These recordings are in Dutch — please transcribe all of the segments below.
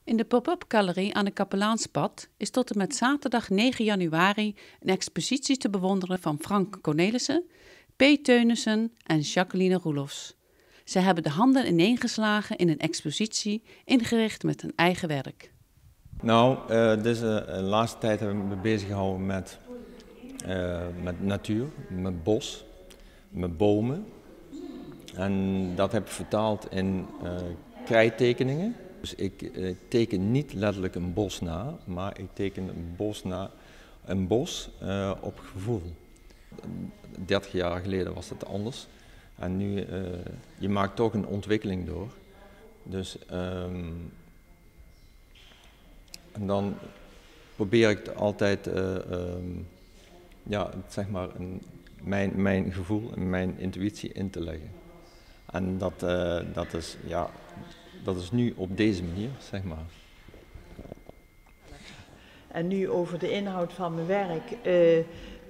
In de pop-up galerie aan de Kapelaanspad is tot en met zaterdag 9 januari een expositie te bewonderen van Frank Cornelissen, P. Teunissen en Jacqueline Roelofs. Ze hebben de handen ineengeslagen in een expositie ingericht met hun eigen werk. Nou, deze laatste tijd hebben we me bezig gehouden met natuur, met bos, met bomen. En dat heb ik vertaald in krijttekeningen. Dus ik teken niet letterlijk een bos na, maar ik teken een bos op gevoel. 30 jaar geleden was het anders. En nu, je maakt toch een ontwikkeling door. Dus, en dan probeer ik altijd mijn gevoel en mijn intuïtie in te leggen. En dat is nu op deze manier, zeg maar. En nu over de inhoud van mijn werk.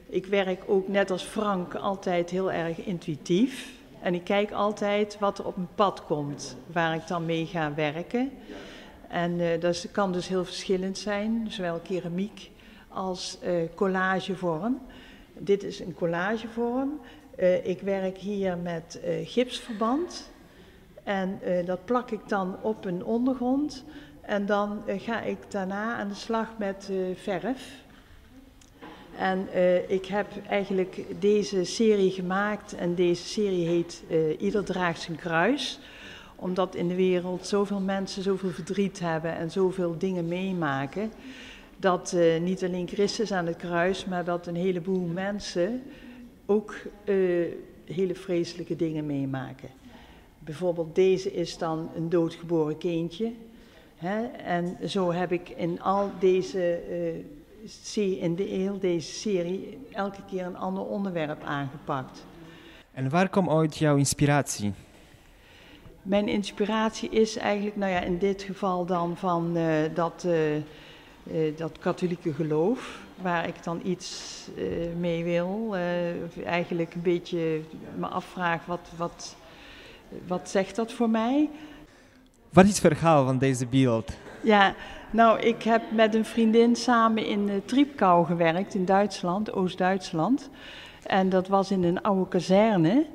Ik werk ook net als Frank altijd heel erg intuïtief. En ik kijk altijd wat er op mijn pad komt, waar ik dan mee ga werken. En dat kan dus heel verschillend zijn, zowel keramiek als collagevorm. Dit is een collagevorm. Ik werk hier met gipsverband. En dat plak ik dan op een ondergrond. En dan ga ik daarna aan de slag met verf. En ik heb eigenlijk deze serie gemaakt en deze serie heet Ieder draagt zijn kruis. Omdat in de wereld zoveel mensen zoveel verdriet hebben en zoveel dingen meemaken. Dat niet alleen Christus aan het kruis, maar dat een heleboel mensen ook hele vreselijke dingen meemaken. Bijvoorbeeld deze is dan een doodgeboren kindje. Hè? En zo heb ik in al deze deze serie elke keer een ander onderwerp aangepakt. En waar komt ooit jouw inspiratie? Mijn inspiratie is eigenlijk, in dit geval dan van dat katholieke geloof, waar ik dan iets mee wil. Eigenlijk een beetje me afvraag, wat zegt dat voor mij? Wat is het verhaal van deze beeld? Ja, nou, ik heb met een vriendin samen in Treptow gewerkt in Duitsland, Oost-Duitsland. En dat was in een oude kazerne.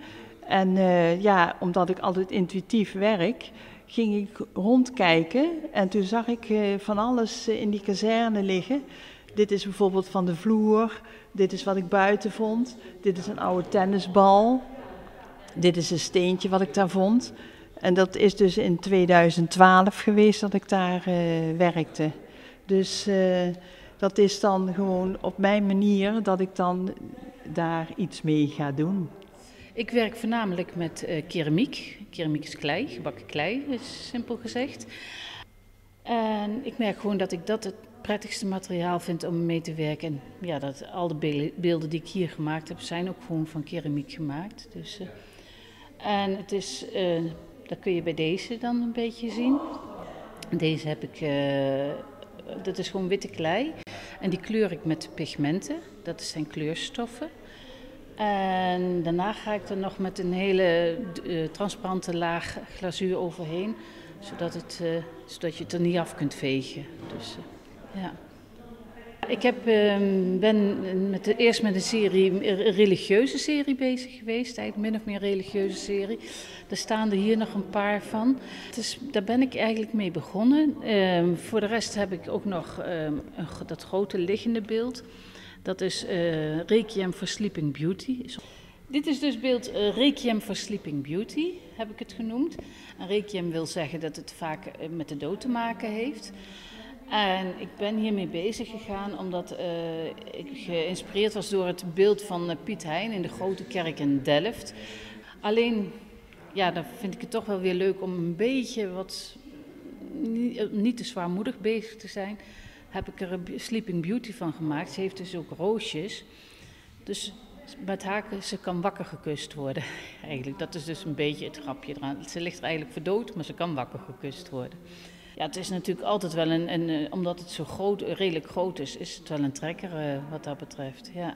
En omdat ik altijd intuïtief werk, ging ik rondkijken. En toen zag ik van alles in die kazerne liggen. Dit is bijvoorbeeld van de vloer. Dit is wat ik buiten vond. Dit is een oude tennisbal. Dit is een steentje wat ik daar vond. En dat is dus in 2012 geweest dat ik daar werkte. Dus dat is dan gewoon op mijn manier dat ik dan daar iets mee ga doen. Ik werk voornamelijk met keramiek. Keramiek is klei, gebakken klei, is simpel gezegd. En ik merk gewoon dat ik dat het prettigste materiaal vind om mee te werken. En ja, dat al de beelden die ik hier gemaakt heb, zijn ook gewoon van keramiek gemaakt. Dus, en het is, dat kun je bij deze dan een beetje zien. Deze heb ik, dat is gewoon witte klei. En die kleur ik met pigmenten, dat zijn kleurstoffen. En daarna ga ik er nog met een hele transparante laag glazuur overheen, zodat je het er niet af kunt vegen. Dus, ja. Ik ben eerst met een religieuze serie bezig geweest, eigenlijk min of meer religieuze serie. Er staan er hier nog een paar van. Dus daar ben ik eigenlijk mee begonnen. Voor de rest heb ik ook nog dat grote liggende beeld. Dat is Requiem for Sleeping Beauty. Dit is dus beeld Requiem for Sleeping Beauty, heb ik het genoemd. En Requiem wil zeggen dat het vaak met de dood te maken heeft. En ik ben hiermee bezig gegaan omdat ik geïnspireerd was door het beeld van Piet Hein in de grote kerk in Delft. Alleen, ja, dan vind ik het toch wel weer leuk om een beetje niet te zwaarmoedig bezig te zijn. Heb ik er een Sleeping Beauty van gemaakt. Ze heeft dus ook roosjes. Dus met haar, ze kan wakker gekust worden. Eigenlijk, dat is dus een beetje het grapje eraan. Ze ligt er eigenlijk voor dood, maar ze kan wakker gekust worden. Ja, het is natuurlijk altijd wel omdat het zo redelijk groot is het wel een trekker wat dat betreft, ja.